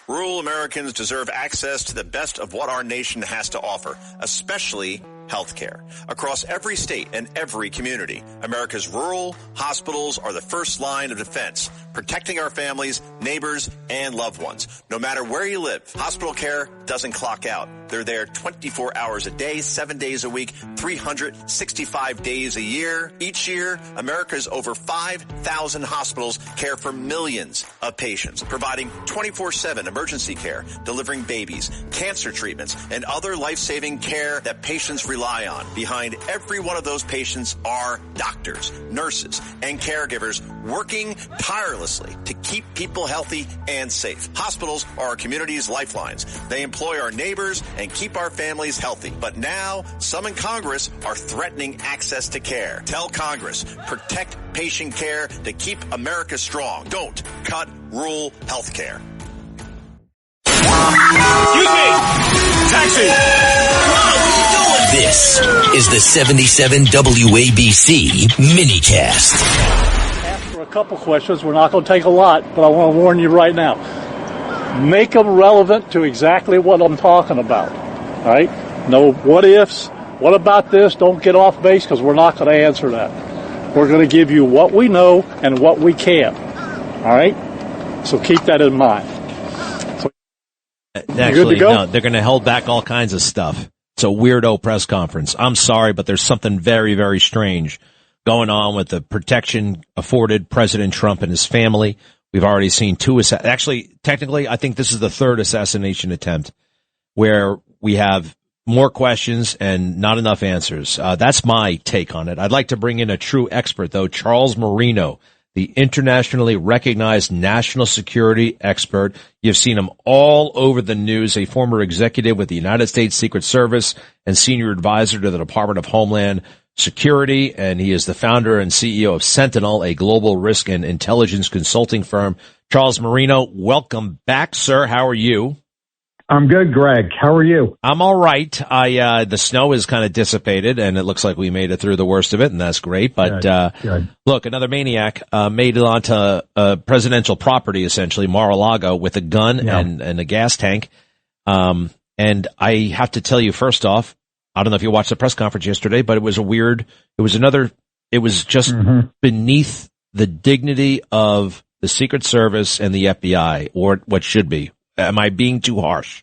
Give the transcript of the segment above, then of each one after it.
Rural Americans deserve access to the best of what our nation has to offer, especially health care. Across every state and every community, America's rural hospitals are the first line of defense, protecting our families, neighbors, and loved ones. No matter where you live, hospital care doesn't clock out. They're there 24 hours a day, 7 days a week, 365 days a year. Each year, America's over 5,000 hospitals care for millions of patients, providing 24/7 emergency care, delivering babies, cancer treatments, and other life-saving care that patients rely on. Behind every one of those patients are doctors, nurses, and caregivers working tirelessly to keep people healthy and safe. Hospitals are our community's lifelines. They employ our neighbors and keep our families healthy. But now, some in Congress are threatening access to care. Tell Congress, protect patient care to keep America strong. Don't cut rural health care. Excuse me! Taxi! This is the 77 WABC minicast. After a couple questions, we're not going to take a lot, but I want to warn you right now. Make them relevant to exactly what I'm talking about. All right? No what ifs. What about this? Don't get off base because we're not going to answer that. We're going to give you what we know and what we can. All right? So keep that in mind. Actually, no, they're going to hold back all kinds of stuff. It's a weirdo press conference. I'm sorry, but there's something very, very strange going on with the protection afforded President Trump and his family. We've already seen actually, technically, I think this is the third assassination attempt where we have more questions and not enough answers. That's my take on it. I'd like to bring in a true expert, though, Charles Marino, the internationally recognized national security expert. You've seen him all over the news, a former executive with the United States Secret Service and senior advisor to the Department of Homeland Security, and he is the founder and CEO of Sentinel, a global risk and intelligence consulting firm. Charles Marino, welcome back, sir. How are you? I'm good, Greg. How are you? I'm all right. The snow is kind of dissipated, and it looks like we made it through the worst of it, and that's great. But Good. Look, another maniac made it onto presidential property, essentially, Mar-a-Lago, with a gun and a gas tank. And I have to tell you, first off, I don't know if you watched the press conference yesterday, but it was just beneath the dignity of the Secret Service and the FBI, or what should be. Am I being too harsh?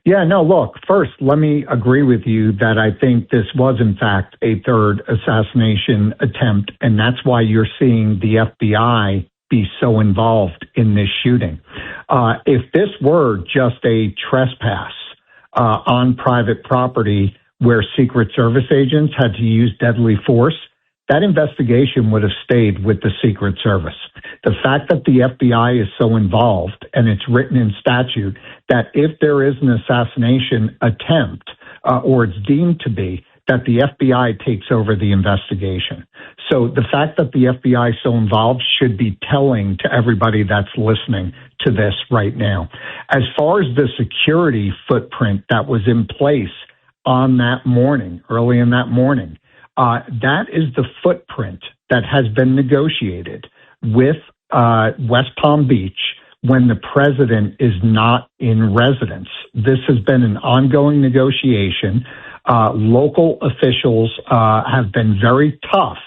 Yeah, no, look, first, let me agree with you that I think this was, in fact, a third assassination attempt, and that's why you're seeing the FBI be so involved in this shooting. If this were just a trespass on private property where Secret Service agents had to use deadly force, that investigation would have stayed with the Secret Service. The fact that the FBI is so involved, and it's written in statute, that if there is an assassination attempt, or it's deemed to be, that the FBI takes over the investigation. So the fact that the FBI is so involved should be telling to everybody that's listening to this right now. As far as the security footprint that was in place on that morning, early in that morning, that is the footprint that has been negotiated with West Palm Beach when the president is not in residence. This has been an ongoing negotiation. Local officials have been very tough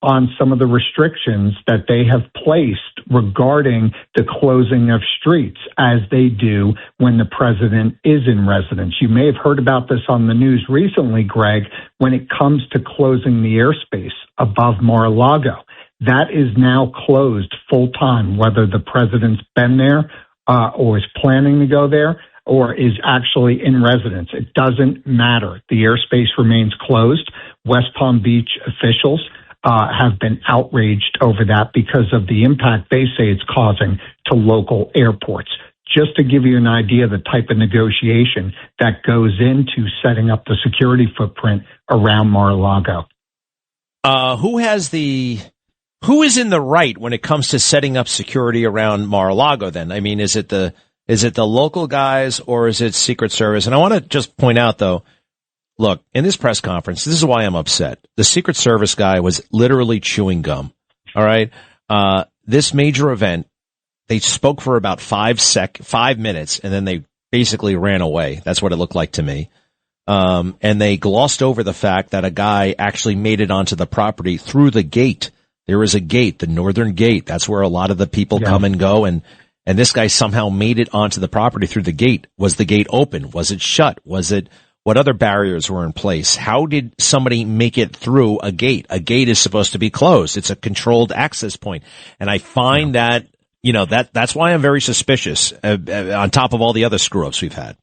on some of the restrictions that they have placed regarding the closing of streets, as they do when the president is in residence. You may have heard about this on the news recently, Greg, when it comes to closing the airspace above Mar-a-Lago. That is now closed full-time, whether the president's been there or is planning to go there or is actually in residence. It doesn't matter. The airspace remains closed. West Palm Beach officials have been outraged over that because of the impact they say it's causing to local airports. Just to give you an idea of the type of negotiation that goes into setting up the security footprint around Mar-a-Lago. Who is in the right when it comes to setting up security around Mar-a-Lago then? I mean, is it the local guys or is it Secret Service? And I want to just point out, though, look, in this press conference, this is why I'm upset. The Secret Service guy was literally chewing gum. All right. This major event, They spoke for about 5 minutes, and then they basically ran away. That's what it looked like to me. And they glossed over the fact that a guy actually made it onto the property through the gate. There is a gate, the northern gate. That's where a lot of the people come and go. And this guy somehow made it onto the property through the gate. Was the gate open? Was it shut? What other barriers were in place? How did somebody make it through a gate? A gate is supposed to be closed. It's a controlled access point. And I find that, that's why I'm very suspicious on top of all the other screw ups we've had.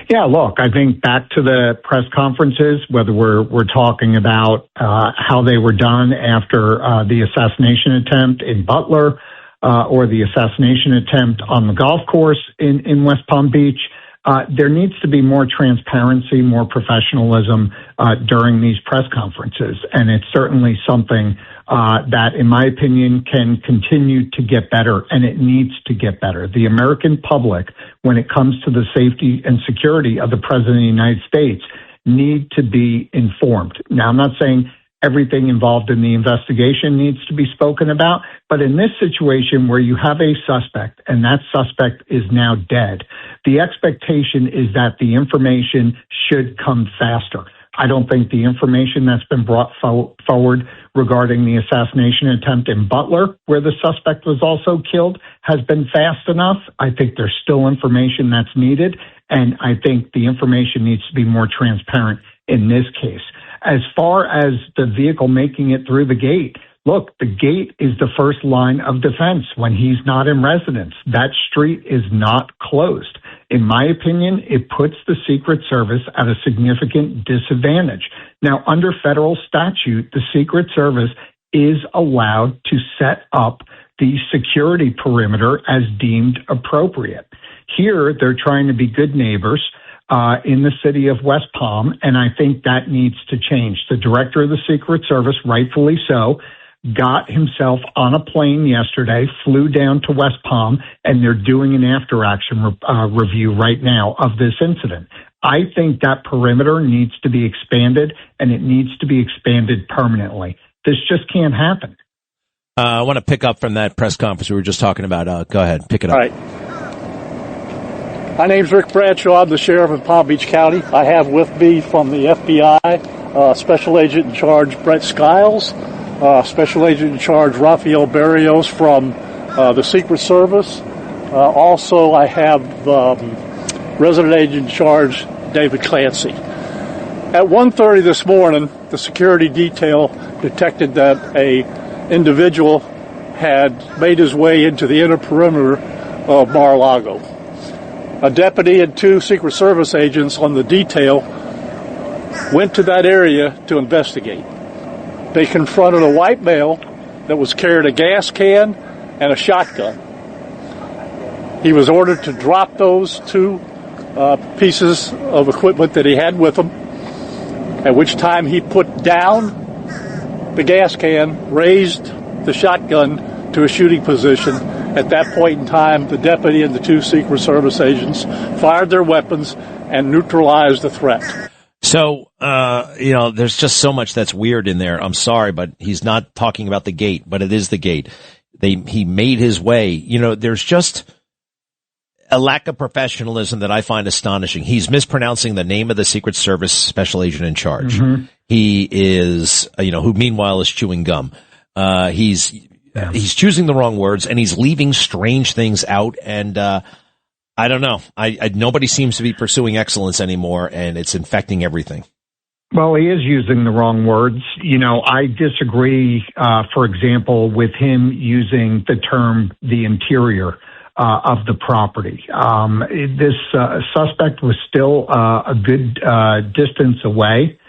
Yeah, look, I think back to the press conferences, whether we're talking about how they were done after the assassination attempt in Butler or the assassination attempt on the golf course in West Palm Beach, there needs to be more transparency, more professionalism during these press conferences. And it's certainly something that, in my opinion, can continue to get better, and it needs to get better. The American public, when it comes to the safety and security of the President of the United States, need to be informed. Now, I'm not saying everything involved in the investigation needs to be spoken about, but in this situation where you have a suspect and that suspect is now dead, the expectation is that the information should come faster. I don't think the information that's been brought forward regarding the assassination attempt in Butler, where the suspect was also killed, has been fast enough. I think there's still information that's needed, and I think the information needs to be more transparent in this case. As far as the vehicle making it through the gate, look, the gate is the first line of defense when he's not in residence. That street is not closed. In my opinion, it puts the Secret Service at a significant disadvantage. Now, under federal statute, the Secret Service is allowed to set up the security perimeter as deemed appropriate. Here, they're trying to be good neighbors in the city of West Palm, and I think that needs to change. The director of the Secret Service, rightfully so, got himself on a plane yesterday, flew down to West Palm, and they're doing an after-action review right now of this incident. I think that perimeter needs to be expanded, and it needs to be expanded permanently. This just can't happen. I want to pick up from that press conference we were just talking about. Go ahead, pick it up. All right. My name's Rick Bradshaw. I'm the sheriff of Palm Beach County. I have with me from the FBI, Special Agent in Charge Brett Skiles, Special Agent in Charge Rafael Barrios from the Secret Service. Also, I have Resident Agent in Charge David Clancy. At 1:30 this morning, the security detail detected that a individual had made his way into the inner perimeter of Mar-a-Lago. A deputy and 2 Secret Service agents on the detail went to that area to investigate. They confronted a white male that was carrying a gas can and a shotgun. He was ordered to drop those 2 pieces of equipment that he had with him, at which time he put down the gas can, raised the shotgun to a shooting position. At that point in time, the deputy and the 2 Secret Service agents fired their weapons and neutralized the threat. So, there's just so much that's weird in there. I'm sorry, but he's not talking about the gate, but it is the gate. He made his way. There's just a lack of professionalism that I find astonishing. He's mispronouncing the name of the Secret Service Special Agent in Charge. Mm-hmm. He is, who meanwhile is chewing gum. He's choosing the wrong words, and he's leaving strange things out, and I don't know. Nobody seems to be pursuing excellence anymore, and it's infecting everything. Well, he is using the wrong words. I disagree, for example, with him using the term the interior of the property. This suspect was still a good distance away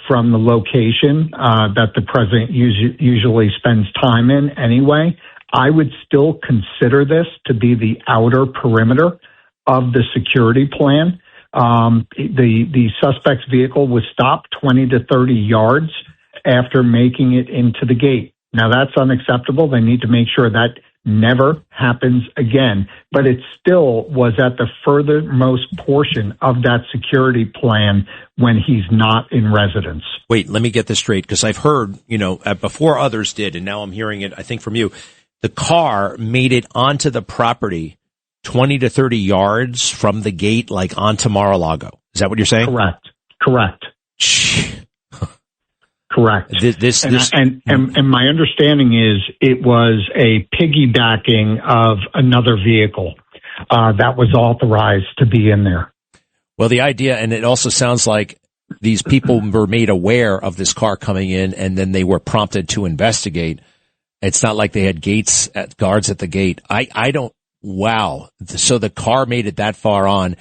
from the location that the president usually spends time in anyway. I would still consider this to be the outer perimeter of the security plan. The suspect's vehicle was stopped 20 to 30 yards after making it into the gate. Now, that's unacceptable. They need to make sure that never happens again. But it still was at the furthermost portion of that security plan when he's not in residence. Wait, let me get this straight, because I've heard, before others did, and now I'm hearing it, I think, from you. the car made it onto the property 20 to 30 yards from the gate, like onto Mar-a-Lago. Is that what you're saying? Correct. Correct. And my understanding is it was a piggybacking of another vehicle that was authorized to be in there. Well, the idea, and it also sounds like these people were made aware of this car coming in, and then they were prompted to investigate. It's not like they had guards at the gate. I don't. Wow. So the car made it that far on.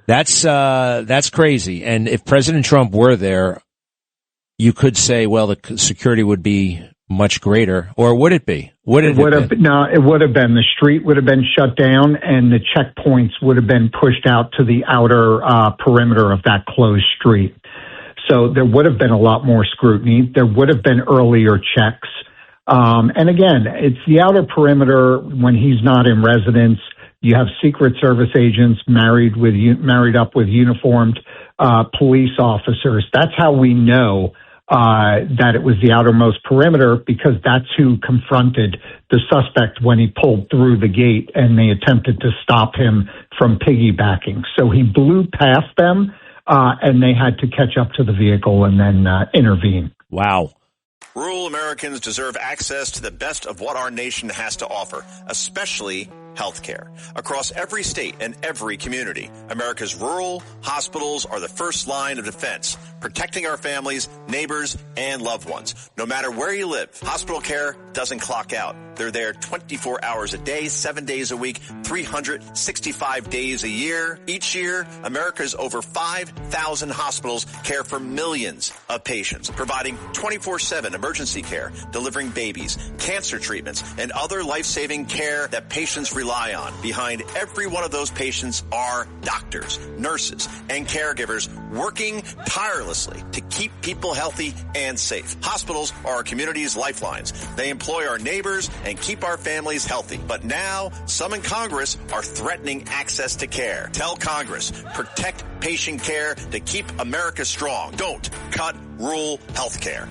That's crazy. And if President Trump were there, you could say, well, the security would be much greater, or would it be? It would have been. The street would have been shut down, and the checkpoints would have been pushed out to the outer perimeter of that closed street. So there would have been a lot more scrutiny. There would have been earlier checks. And again, it's the outer perimeter when he's not in residence. You have Secret Service agents married up with uniformed police officers. That's how we know that it was the outermost perimeter, because that's who confronted the suspect when he pulled through the gate and they attempted to stop him from piggybacking. So he blew past them, and they had to catch up to the vehicle and then intervene. Wow. Rural Americans deserve access to the best of what our nation has to offer, especially health care. Across every state and every community, America's rural hospitals are the first line of defense, protecting our families, neighbors, and loved ones. No matter where you live, hospital care doesn't clock out. They're there 24 hours a day, 7 days a week, 365 days a year. Each year, America's over 5,000 hospitals care for millions of patients, providing 24/7 emergency care, delivering babies, cancer treatments, and other life-saving care that patients rely on. Behind every one of those patients are doctors, nurses, and caregivers working tirelessly to keep people healthy and safe. Hospitals are our community's lifelines. They employ our neighbors and keep our families healthy. But now, some in Congress are threatening access to care. Tell Congress, protect patient care to keep America strong. Don't cut rural health care.